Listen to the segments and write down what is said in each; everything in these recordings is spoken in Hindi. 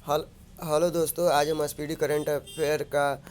हल हेलो दोस्तों, आज हम स्पीडी करंट अफेयर का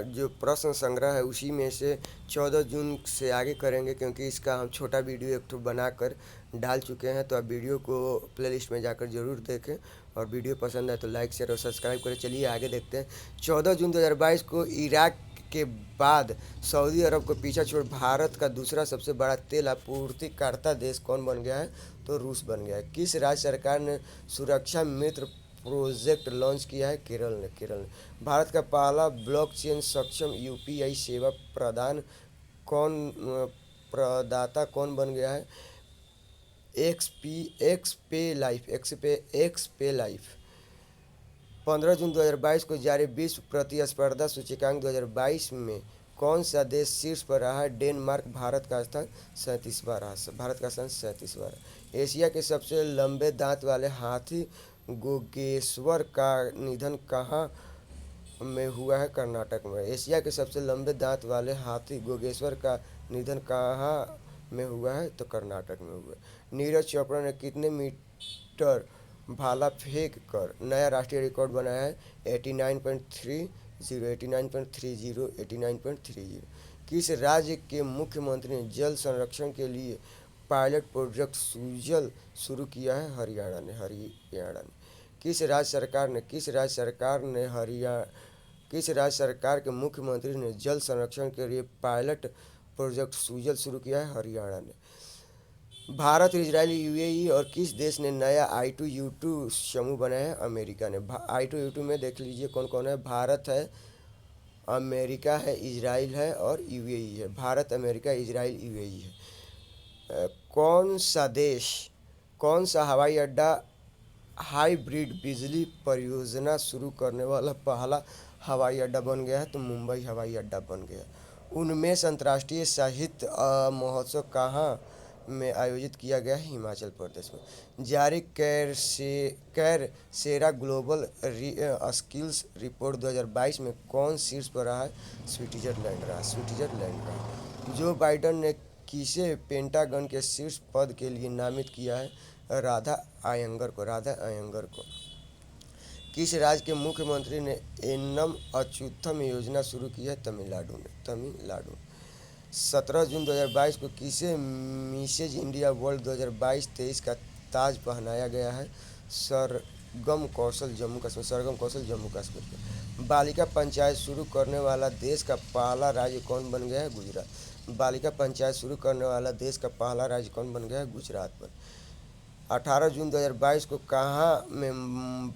जो प्रश्न संग्रह है उसी में से 14 जून से आगे करेंगे, क्योंकि इसका हम छोटा वीडियो एक ठो बनाकर डाल चुके हैं। तो आप वीडियो को प्लेलिस्ट में जाकर ज़रूर देखें, और वीडियो पसंद है तो लाइक शेयर और सब्सक्राइब करें। चलिए आगे देखते हैं। 14 जून 2022 को इराक के बाद सऊदी अरब को पीछा छोड़ भारत का दूसरा सबसे बड़ा तेल आपूर्तिकर्ता देश कौन बन गया है? तो रूस बन गया है। किस राज्य सरकार ने सुरक्षा मित्र प्रोजेक्ट लॉन्च किया है? केरल ने। भारत का पहला ब्लॉकचेन सक्षम यूपीआई सेवा प्रदाता कौन बन गया है? एक्सपे लाइफ। 15 जून 2022 को जारी विश्व प्रतिस्पर्धा सूचकांक 2022 में कौन सा देश शीर्ष पर रहा है? डेनमार्क। भारत का स्थान 37वां रहा। एशिया के सबसे लंबे दांत वाले हाथी गोगेश्वर का निधन कहाँ में हुआ है? कर्नाटक में। एशिया के सबसे लंबे दांत वाले हाथी गोगेश्वर का निधन कहाँ में हुआ है? तो कर्नाटक में हुआ है। नीरज चोपड़ा ने कितने मीटर भाला फेंक कर नया राष्ट्रीय रिकॉर्ड बनाया है? 89.30। किस राज्य के मुख्यमंत्री ने जल संरक्षण के लिए पायलट प्रोजेक्ट सुजल शुरू किया है? हरियाणा ने। किस राज्य सरकार के मुख्यमंत्री ने जल संरक्षण के लिए पायलट प्रोजेक्ट सुजल शुरू किया है? हरियाणा ने। भारत, इजराइल, यूएई और किस देश ने नया I2U2 समूह बनाया है? अमेरिका ने। I2U2 में देख लीजिए कौन कौन है। भारत है, अमेरिका है, इजराइल है और यूएई है। भारत, अमेरिका, इजराइल, यूएई है। कौन सा हवाई अड्डा हाइब्रिड बिजली परियोजना शुरू करने वाला पहला हवाई अड्डा बन गया है? तो मुंबई हवाई अड्डा बन गया। उन्मेष अंतर्राष्ट्रीय साहित्य महोत्सव कहाँ में आयोजित किया गया है? हिमाचल प्रदेश में। जारी कैरसेरा ग्लोबल स्किल्स रिपोर्ट 2022 में कौन शीर्ष पर रहा है? स्विट्जरलैंड रहा। जो बाइडेन ने किसे पेंटागन के शीर्ष पद के लिए नामित किया है? राधा आयंगर को। किस राज्य के मुख्यमंत्री ने एन्नम अच्युतम योजना शुरू की है? तमिलनाडु। 17 जून 2022 को किसे मिसेज इंडिया वर्ल्ड 2022-23 का ताज पहनाया गया है? सरगम कौशल जम्मू कश्मीर। बालिका पंचायत शुरू करने वाला देश का पहला राज्य कौन बन गया है? गुजरात। बालिका पंचायत शुरू करने वाला देश का पहला राज्य कौन बन गया है? गुजरात बन। 18 जून 2022 को कहाँ में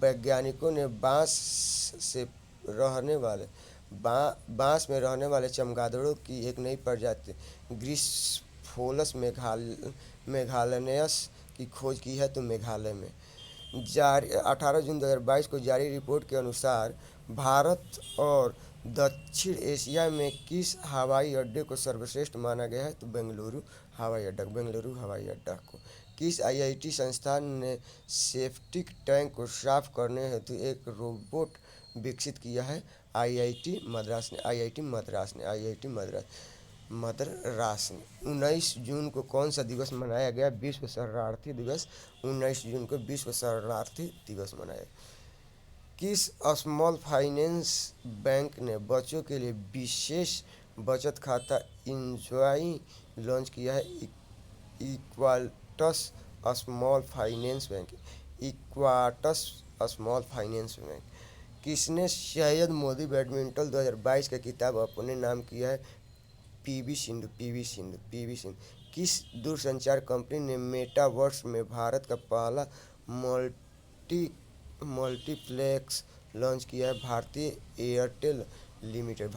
वैज्ञानिकों ने बांस में रहने वाले चमगादड़ों की एक नई प्रजाति ग्रिसफोलस मेघालयनस की खोज की है? तो मेघालय में। 18 जून 2022 को जारी रिपोर्ट के अनुसार भारत और दक्षिण एशिया में किस हवाई अड्डे को सर्वश्रेष्ठ माना गया है? तो बेंगलुरु हवाई अड्डा को। किस आईआईटी संस्थान ने सेप्टिक टैंक को साफ करने हेतु एक रोबोट विकसित किया है? मद्रास ने। 19 जून को कौन सा दिवस मनाया गया? विश्व शरणार्थी दिवस। 19 जून को विश्व शरणार्थी दिवस मनाया। किस स्मॉल फाइनेंस बैंक ने बच्चों के लिए विशेष बचत खाता इंजॉय लॉन्च किया है? इक्वाटस स्मॉल फाइनेंस बैंक। किसने सैयद मोदी बैडमिंटन 2022 का खिताब अपने नाम किया है? पीवी सिंधु। किस दूरसंचार कंपनी ने मेटावर्स में भारत का पहला मल्टीप्लेक्स लॉन्च किया है? भारतीय एयरटेल लिमिटेड।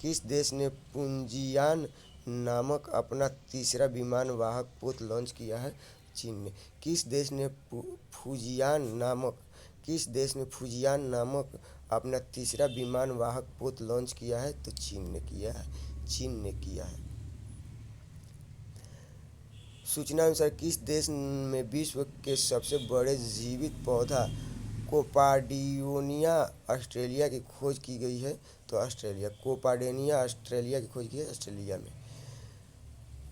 किस देश ने पुंजियान नामक अपना तीसरा विमान वाहक पोत लॉन्च किया है? चीन ने। किस देश ने फुजियान नामक अपना तीसरा विमान वाहक पोत लॉन्च किया है? तो चीन ने किया है। सूचना अनुसार किस देश में विश्व के सबसे बड़े जीवित पौधा कोपार्डियोनिया ऑस्ट्रेलिया की खोज की गई है? तो ऑस्ट्रेलिया में।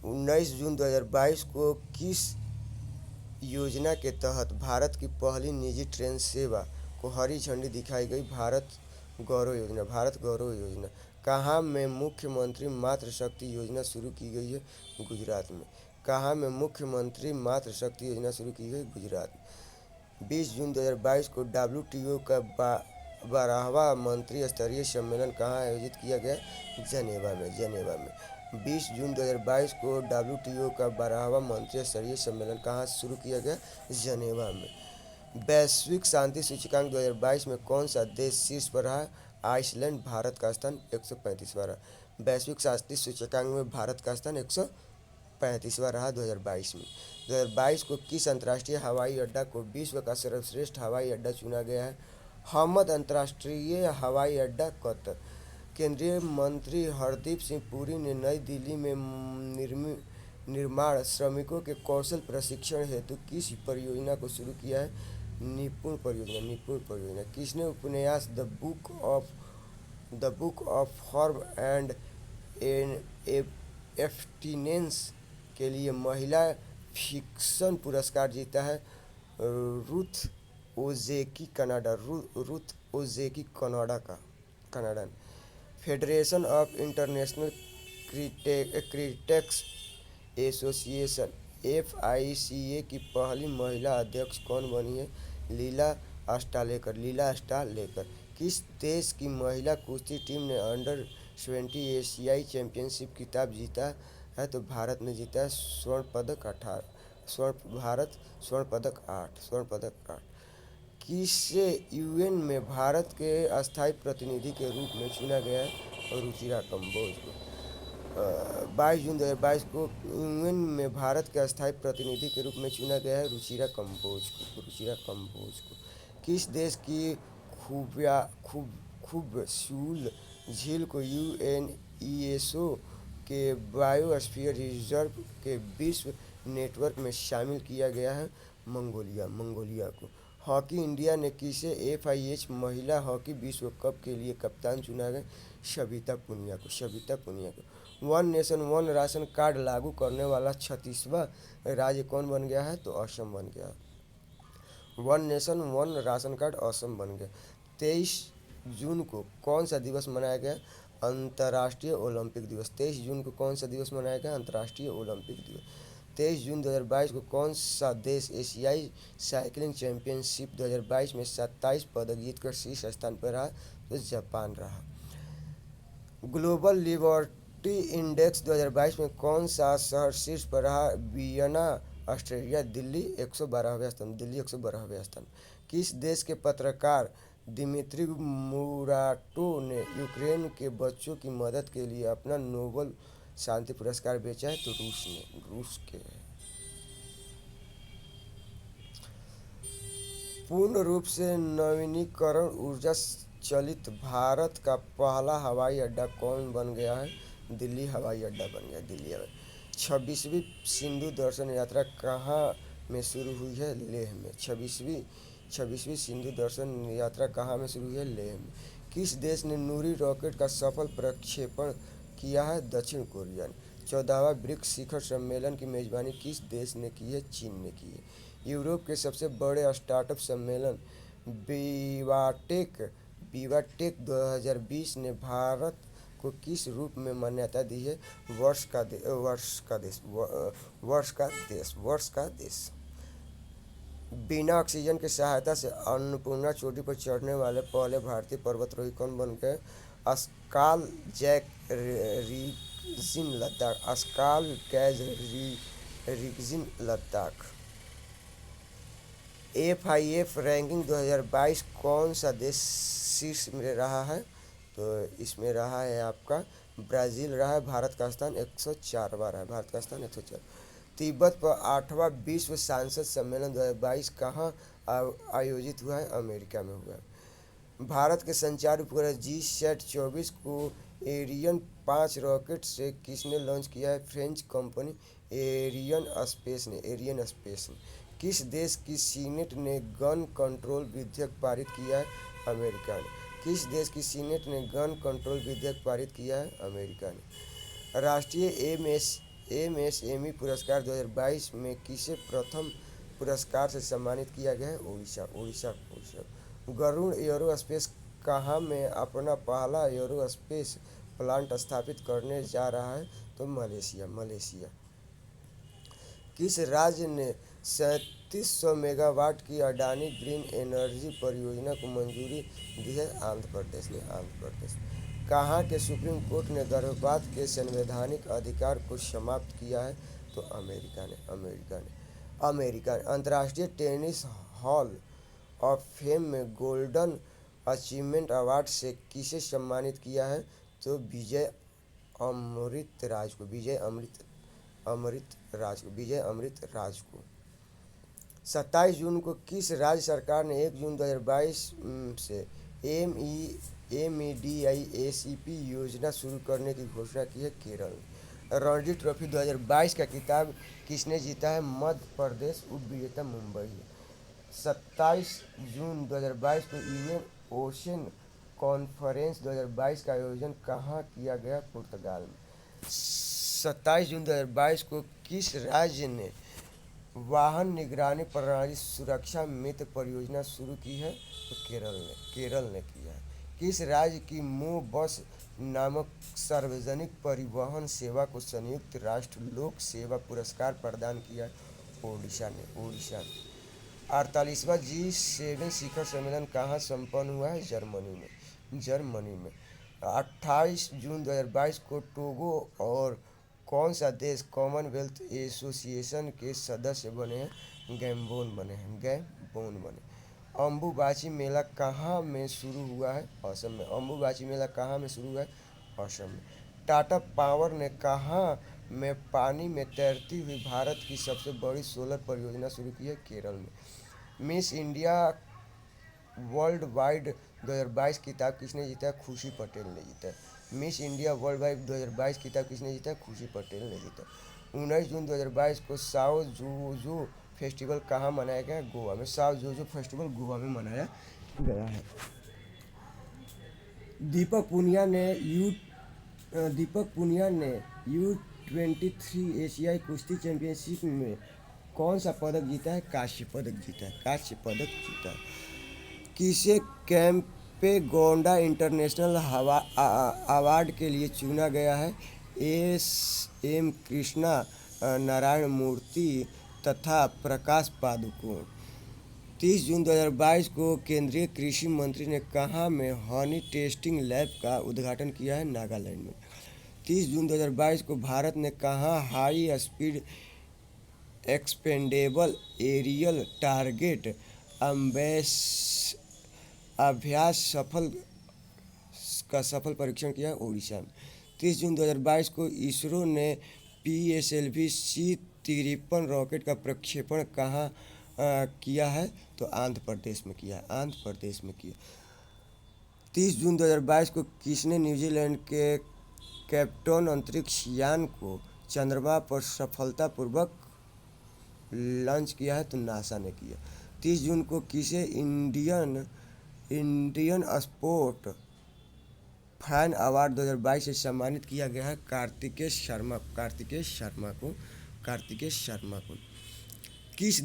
19 जून 2022 को किस योजना के तहत भारत की पहली निजी ट्रेन सेवा को हरी झंडी दिखाई गई। भारत गौरव योजना कहाँ में मुख्यमंत्री मातृ शक्ति योजना शुरू की गई है? गुजरात में। कहाँ में मुख्यमंत्री मातृ शक्ति योजना शुरू की गई? गुजरात में। 20 जून 2022 को WTO का 12वां मंत्री स्तरीय सम्मेलन कहाँ आयोजित किया गया? जनेवा में। 20 जून 2022 को WTO का 12वां मंत्री स्तरीय सम्मेलन कहाँ शुरू किया गया? जनेवा में। वैश्विक शांति सूचकांक 2022 में कौन सा देश शीर्ष पर रहा? आइसलैंड। भारत का स्थान 135वां रहा। वैश्विक शांति सूचकांक में भारत का स्थान 135वां रहा 2022 में। 2022 को किस अंतर्राष्ट्रीय हवाई अड्डा को विश्व का सर्वश्रेष्ठ हवाई अड्डा चुना गया है? हमद अंतर्राष्ट्रीय हवाई अड्डा, कतर। केंद्रीय मंत्री हरदीप सिंह पुरी ने नई दिल्ली में निर्माण श्रमिकों के कौशल प्रशिक्षण हेतु किस परियोजना को शुरू किया है? निपुण परियोजना। किसने उपन्यास the book of form and abstinence के लिए महिला फिक्शन पुरस्कार जीता है? Ruth Ozeki, Canadian. Federation of international cricketers association FICA की पहली महिला अध्यक्ष कौन बनी है? लीला अस्टालेकर। किस देश की महिला कुश्ती टीम ने अंडर-20 एशियाई चैंपियनशिप खिताब जीता है? तो भारत ने जीता है स्वर्ण पदक 8। किसे UN में भारत के अस्थायी प्रतिनिधि के रूप में चुना गया है? रुचिरा कंबोज को। 22 जून 2022 को UN में भारत के अस्थायी प्रतिनिधि के रूप में चुना गया है रुचिरा कंबोज को। किस देश की खूबसूल झील को UNESCO के बायोस्फीयर रिजर्व के विश्व नेटवर्क में शामिल किया गया है? मंगोलिया को। हॉकी इंडिया ने किसे FIH महिला हॉकी विश्व कप के लिए कप्तान चुना है? सविता पुनिया को। One nation one ration card लागू करने वाला 36वां राज्य कौन बन गया है? तो असम बन गया। One nation one ration card Assam बन गया। 23 जून को कौन सा दिवस मनाया गया? अंतर्राष्ट्रीय ओलंपिक दिवस। 23 जून को कौन सा दिवस मनाया गया? अंतर्राष्ट्रीय ओलंपिक दिवस। 23 जून 2022 को कौन सा देश एशियाई साइकिलिंग चैंपियनशिप 2022 में 27 पदक जीतकर शीर्ष स्थान पर रहा? तो जापान रहा। ग्लोबल लिबर्टी इंडेक्स 2022 में कौन सा शहर शीर्ष पर रहा? Vienna, Austria. दिल्ली 112वें स्थान। किस देश के पत्रकार दिमित्री मुराटोव ने यूक्रेन के बच्चों की मदद के लिए अपना नोबेल शांति पुरस्कार बेचा है? तो रूस के। पूर्ण रूप से नवीनीकरण ऊर्जा चलित भारत का पहला हवाई अड्डा कौन बन गया है? दिल्ली हवाई अड्डा बन गया। 26वीं सिंधु दर्शन यात्रा कहाँ में शुरू हुई है? लेह में। 26वीं सिंधु दर्शन यात्रा कहाँ में शुरू हुई है? लेह में। किस देश ने नूरी रॉकेट का सफल प्रक्षेपण किया है? दक्षिण कोरिया ने। 14वां ब्रिक्स शिखर सम्मेलन की मेजबानी किस देश ने की है? चीन ने की है। यूरोप के सबसे बड़े स्टार्टअप सम्मेलन विवाटेक 2020 ने भारत को किस रूप में मान्यता दी है? वर्ष का देश। बिना ऑक्सीजन की सहायता से अन्नपूर्णा चोटी पर चढ़ने वाले पहले भारतीय पर्वतारोही कौन बन गए? Skalzang Rigzin Ladakh. FIF ranking 2022 कौन सा देश शीर्ष में रहा है? तो इसमें रहा है आपका ब्राज़ील रहा है। भारत का स्थान 104वां रहा है। तिब्बत पर 8वां विश्व सांसद सम्मेलन 2022 कहाँ आयोजित हुआ है? अमेरिका में हुआ है। भारत के संचार उपग्रह GSAT-24 को एरियन 5 रॉकेट से किसने लॉन्च किया है? फ्रेंच कंपनी एरियन स्पेस ने। किस देश की सीनेट ने गन कंट्रोल विधेयक पारित किया है? अमेरिका ने। किस देश की सीनेट ने गन कंट्रोल विधेयक पारित किया है? अमेरिका ने। राष्ट्रीय MSME पुरस्कार 2022 में किसे प्रथम पुरस्कार से सम्मानित किया गया है? उड़ीसा उड़ीसा उड़ीसा। गरुड़ एयरोस्पेस कहाँ में अपना पहला एयरोस्पेस प्लांट स्थापित करने जा रहा है? तो मलेशिया मलेशिया। किस राज्य ने 3700 मेगावाट की अडानी ग्रीन एनर्जी परियोजना को मंजूरी दी है? आंध्र प्रदेश ने आंध्र प्रदेश। कहाँ के सुप्रीम कोर्ट ने गर्भपात के संवैधानिक अधिकार को समाप्त किया है? तो अमेरिका ने अंतर्राष्ट्रीय टेनिस हॉल ऑफ फेम में गोल्डन अचीवमेंट अवार्ड से किसे सम्मानित किया है? तो विजय अमृत राज को। 27 जून को किस राज्य सरकार ने 1 जून 2022 से MEDIACP योजना शुरू करने की घोषणा की है? केरल। रणजी ट्रॉफी 2022 का खिताब किसने जीता है? मध्य प्रदेश। उपविजेता मुंबई है। 27 जून 2022 को यूएन ओशन कॉन्फ्रेंस 2022 का आयोजन कहाँ किया गया? पुर्तगाल में। 27 जून 2022 को किस राज्य ने वाहन निगरानी प्रणाली सुरक्षा मित्र परियोजना शुरू की है? तो केरल ने किया है। किस राज्य की मो बस नामक सार्वजनिक परिवहन सेवा को संयुक्त राष्ट्र लोक सेवा पुरस्कार प्रदान किया है? ओडिशा ने 48वां G7 शिखर सम्मेलन कहाँ संपन्न हुआ है? जर्मनी में। 28 जून 2022 को टोगो और कौन सा देश कॉमनवेल्थ एसोसिएशन के सदस्य बने हैं? गैबोन बने। अम्बुबाची मेला कहाँ में शुरू हुआ है? असम में। अम्बुबाची मेला कहाँ में शुरू हुआ है? असम में। टाटा पावर ने कहाँ में पानी में तैरती हुई भारत की सबसे बड़ी सोलर परियोजना शुरू की है? केरल में। मिस इंडिया वर्ल्ड वाइड 2022 खिताब किसने जीता है? खुशी पटेल ने जीता है। मिस इंडिया वर्ल्ड वाइड 2022 खिताब किसने जीता है? खुशी पटेल ने जीता। 19 जून 2022 को साओ जोजो फेस्टिवल कहाँ मनाया गया? गोवा में। साओ जोजो फेस्टिवल गोवा में मनाया गया है। दीपक पुनिया ने U23 एशियाई कुश्ती चैंपियनशिप में कौन सा पदक जीता है? कांस्य पदक जीता है। किसे कैंपेगौड़ा इंटरनेशनल अवार्ड के लिए चुना गया है? SM कृष्णा नारायण मूर्ति तथा प्रकाश पादुकोण। 30 जून 2022 को केंद्रीय कृषि मंत्री ने कहाँ में हनी टेस्टिंग लैब का उद्घाटन किया है? नागालैंड में। 30 जून 2022 को भारत ने कहाँ high speed expendable aerial target अभ्यास सफल परीक्षण किया? उड़ीसा में। 30 जून 2022 को इसरो ने PSLV C-53 रॉकेट का प्रक्षेपण कहाँ किया है? तो आंध्र प्रदेश में किया। 30 जून 2022 को किसने न्यूजीलैंड के कैप्टन अंतरिक्ष यान को चंद्रमा पर सफलतापूर्वक लॉन्च किया है? तो नासा ने किया। 30 जून को किसे इंडियन स्पोर्ट फैन अवार्ड 2022 से सम्मानित किया गया है? कार्तिकेय शर्मा को। किस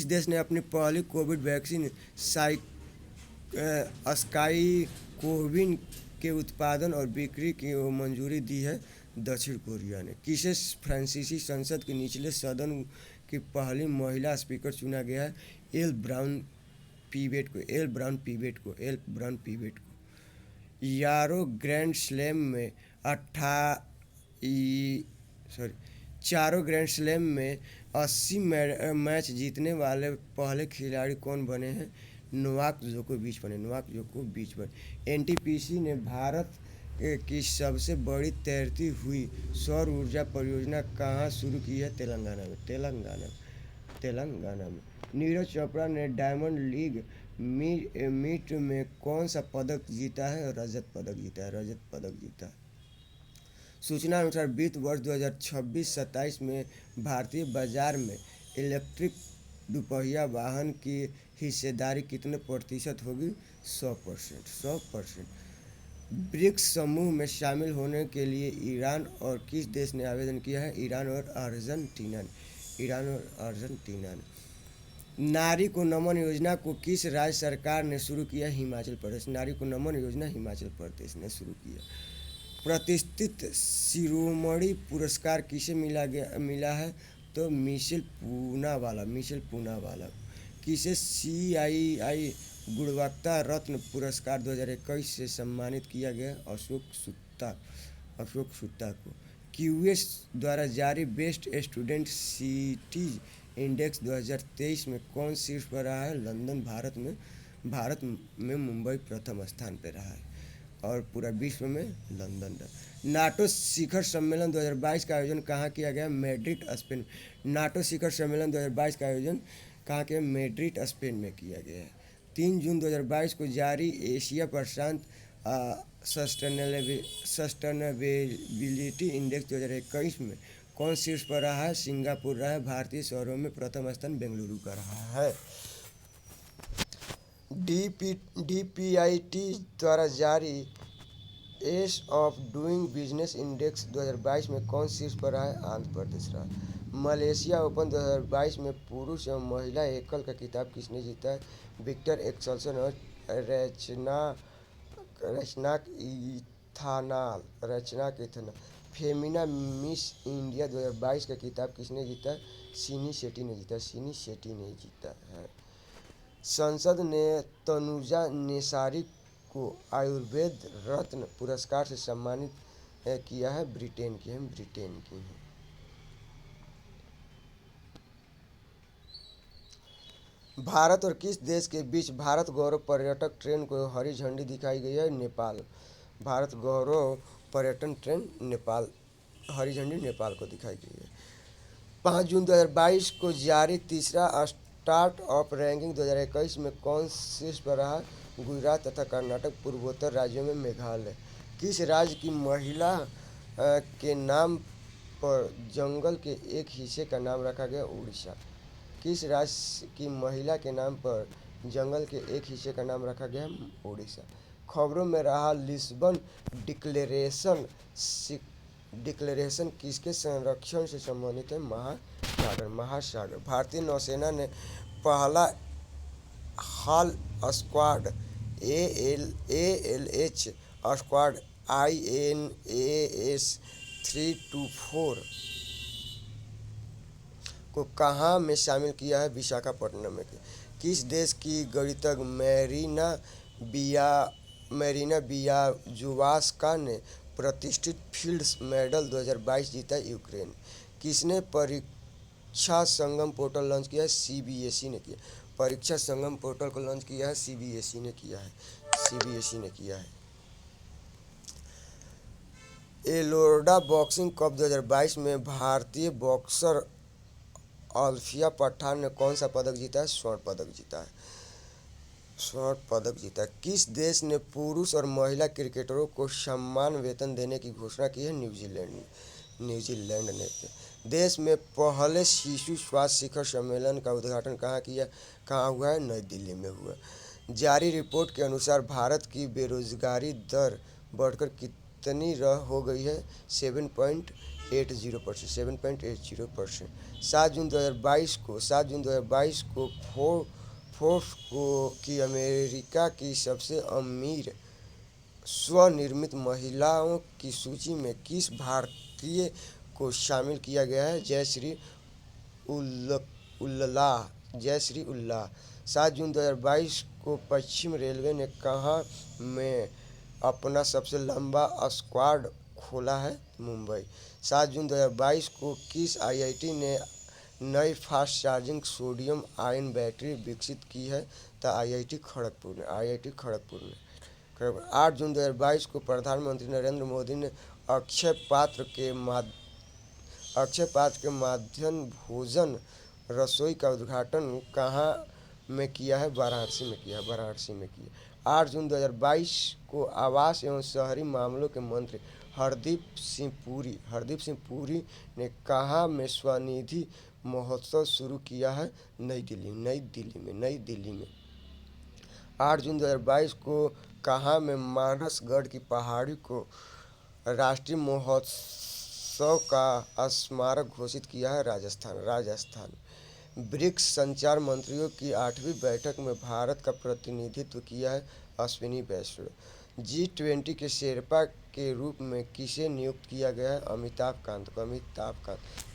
देश ने अपनी पहली कोविड वैक्सीन स्काई कोविन के उत्पादन और बिक्री की मंजूरी दी है? दक्षिण कोरिया ने। किसे फ्रांसीसी संसद के निचले सदन की पहली महिला स्पीकर चुना गया है? एल ब्राउन पीवेट को। यारो ग्रैंड स्लैम में चारों ग्रैंड स्लैम में 80 मैच जीतने वाले पहले खिलाड़ी कौन बने हैं? नोवाक जोकोविच बने। NTPC ने भारत की सबसे बड़ी तैरती हुई सौर ऊर्जा परियोजना कहाँ शुरू की है? तेलंगाना में। नीरज चोपड़ा ने डायमंड लीग मीट में कौन सा पदक जीता है? रजत पदक जीता है। सूचना अनुसार वित्त वर्ष 2026-27 में भारतीय बाजार में इलेक्ट्रिक दुपहिया वाहन की हिस्सेदारी कितने प्रतिशत होगी? 100%। ब्रिक्स समूह में शामिल होने के लिए ईरान और किस देश ने आवेदन किया है? ईरान और अर्जेंटीना ने। ईरान और अर्जेंटीना ने। नारी को नमन योजना को किस राज्य सरकार ने शुरू किया? हिमाचल प्रदेश। नारी को नमन योजना हिमाचल प्रदेश ने शुरू किया। प्रतिष्ठित शिरोमणि पुरस्कार किसे मिला है? तो मिशेल पूनावाला। किसे CII गुणवत्ता रत्न पुरस्कार 2021 से सम्मानित किया गया? अशोक सुत्ता को। QS द्वारा जारी बेस्ट स्टूडेंट सिटीज इंडेक्स 2023 में कौन शीर्ष पर रहा है? लंदन। भारत में मुंबई प्रथम स्थान पर रहा है और पूरा विश्व में लंदन रहा। नाटो शिखर सम्मेलन 2022 का आयोजन कहाँ किया गया? Madrid, Spain. नाटो शिखर सम्मेलन 2022 का आयोजन कहाँ के? मैड्रिड, स्पेन में किया गया है। 3 जून 2022 को जारी एशिया प्रशांत सस्टेनेबिलिटी इंडेक्स 2021 में कौन शीर्ष पर रहा है? सिंगापुर रहा है। भारतीय शहरों में प्रथम स्थान बेंगलुरु का रहा है। DPIT द्वारा जारी S of doing business index 2022 में कौन शीर्ष पर रहा है? आंध्र प्रदेश रहा। मलेशिया ओपन 2022 में पुरुष एवं महिला एकल का खिताब किसने जीता है? विक्टर एक्सेल्सन और रचनाक इथानाल। फेमिना मिस इंडिया 2022 का खिताब किसने जीता? सिनी शेट्टी ने जीता है। संसद ने तनुजा नेसारी को आयुर्वेद रत्न पुरस्कार से सम्मानित किया है। ब्रिटेन की है। भारत और किस देश के बीच भारत गौरव पर्यटक ट्रेन को हरी झंडी दिखाई गई है? नेपाल। भारत गौरव पर्यटन ट्रेन नेपाल, हरी झंडी नेपाल को दिखाई गई है। 5 जून 2022 को जारी तीसरा स्टार्टअप रैंकिंग 2021 में कौन शीर्ष पर रहा? गुजरात तथा कर्नाटक। पूर्वोत्तर राज्यों में मेघालय। किस राज्य की महिला के नाम पर जंगल के एक हिस्से का नाम रखा गया? उड़ीसा। किस राज्य की महिला के नाम पर जंगल के एक हिस्से का नाम रखा गया? उड़ीसा। खबरों में रहा लिस्बन डिक्लेरेशन किसके संरक्षण से संबंधित है? महासागर। भारतीय नौसेना ने पहला हाल स्क्वाड ALH स्क्वाड INAS 324 को कहाँ में शामिल किया है? विशाखापट्टनम में। किस देश की गणितज्ञ मैरीना बियाजुवास्का ने प्रतिष्ठित फील्ड्स मेडल 2022 जीता? यूक्रेन। किसने परीक्षा संगम पोर्टल लॉन्च किया है? CBSE ने किया। परीक्षा संगम पोर्टल को लॉन्च किया है? CBSE ने किया है। एलोरा बॉक्सिंग कप 2022 में भारतीय बॉक्सर अल्फिया पठान ने कौन सा पदक जीता है? स्वर्ण पदक जीता। किस देश ने पुरुष और महिला क्रिकेटरों को समान वेतन देने की घोषणा की है? न्यूजीलैंड ने। देश में पहले शिशु स्वास्थ्य शिखर सम्मेलन का उद्घाटन कहाँ हुआ है? नई दिल्ली में हुआ। जारी रिपोर्ट के अनुसार भारत की बेरोजगारी दर बढ़कर कितनी हो गई है? 7.80%। 7 जून 2022 को फोर्ब्स की अमेरिका की सबसे अमीर स्वनिर्मित महिलाओं की सूची में किस भारतीय को शामिल किया गया है? जयश्री उल्लाह। 7 जून 2022 को पश्चिम रेलवे ने कहाँ में अपना सबसे लंबा स्क्वाड खोला है? मुंबई। 7 जून 2022 को किस IIT ने नई fast charging sodium ion battery विकसित की है? तो IIT खड़गपुर ने। 8 जून 2022 को प्रधानमंत्री नरेंद्र मोदी ने अक्षय पात्र के माध्यम भोजन रसोई का उद्घाटन कहाँ में किया है? वाराणसी में किया। 8 जून 2022 को आवास एवं शहरी मामलों के मंत्री हरदीप सिंह पुरी ने कहाँ में स्वनिधि महोत्सव शुरू किया है? नई दिल्ली में। 8 जून 2022 को कहाँ में मानसगढ़ की पहाड़ी को राष्ट्रीय महोत्सव का स्मारक घोषित किया है। राजस्थान ब्रिक्स संचार मंत्रियों की 8वीं बैठक में भारत का प्रतिनिधित्व किया है अश्विनी वैष्णव। G20 के शेरपा के रूप में किसे नियुक्त किया गया है? अमिताभ कांत।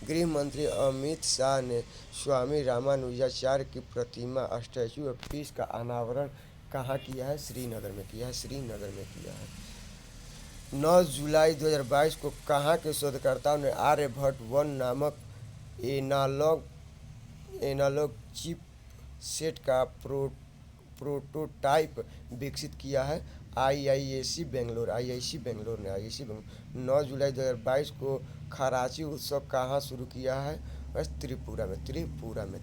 गृह मंत्री अमित शाह ने स्वामी रामानुजाचार्य की प्रतिमा स्टैचू ऑफ पीस का अनावरण कहाँ किया है? श्रीनगर में किया है। 9 जुलाई 2022 को कहाँ के शोधकर्ताओं ने आर्यभट्ट 1 नामक एनालॉग चिप सेट का प्रोटोटाइप विकसित किया है? IISc बेंगलोर ने। 9 जुलाई 2022 को खराची उत्सव कहाँ शुरू किया है? बस त्रिपुरा में।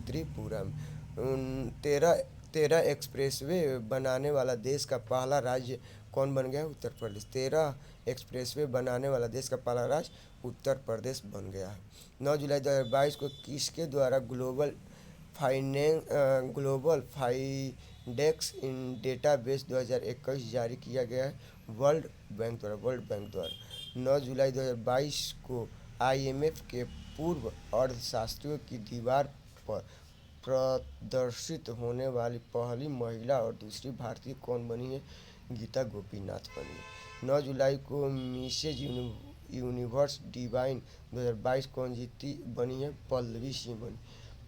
13 एक्सप्रेसवे बनाने वाला देश का पहला राज्य कौन बन गया? उत्तर प्रदेश। 13 एक्सप्रेसवे बनाने वाला देश का पहला राज्य उत्तर प्रदेश बन गया है। 9 जुलाई 2022 को किसके द्वारा ग्लोबल फाइंडेक्स इन डेटाबेस 2021 जारी किया गया है? वर्ल्ड बैंक द्वारा। 9 जुलाई 2022 को IMF के पूर्व अर्थशास्त्रियों की दीवार पर प्रदर्शित होने वाली पहली महिला और दूसरी भारतीय कौन बनी है? गीता गोपीनाथ बनी है। 9 जुलाई को मिसेज यूनिवर्स डिवाइन 2022 कौन बनी है?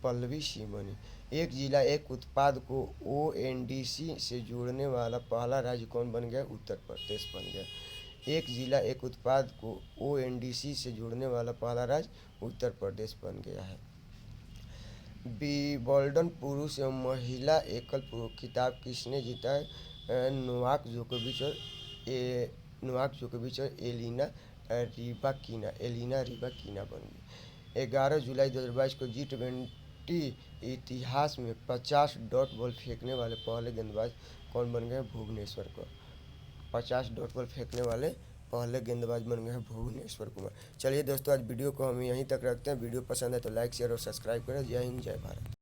पल्लवी सिंह बनी। एक जिला एक उत्पाद को ONDC से जोड़ने वाला पहला राज्य कौन बन गया? उत्तर प्रदेश बन गया। एक जिला एक उत्पाद को ONDC से जोड़ने वाला पहला राज्य उत्तर प्रदेश बन गया है। विंबलडन पुरुष एवं महिला एकल खिताब किसने जीता है? नोवाक जोकोविच और एलिना रिबाकिना बन गई। 11 जुलाई 2022 को G20 इतिहास में 50 डॉट बॉल फेंकने वाले पहले गेंदबाज कौन बन गए? भुवनेश्वर कुमार। 50 डॉट बॉल फेंकने वाले पहले गेंदबाज बन गए हैं भुवनेश्वर कुमार। चलिए दोस्तों, आज वीडियो को हम यहीं तक रखते हैं। वीडियो पसंद है तो लाइक शेयर और सब्सक्राइब करें। जय हिंद, जय भारत।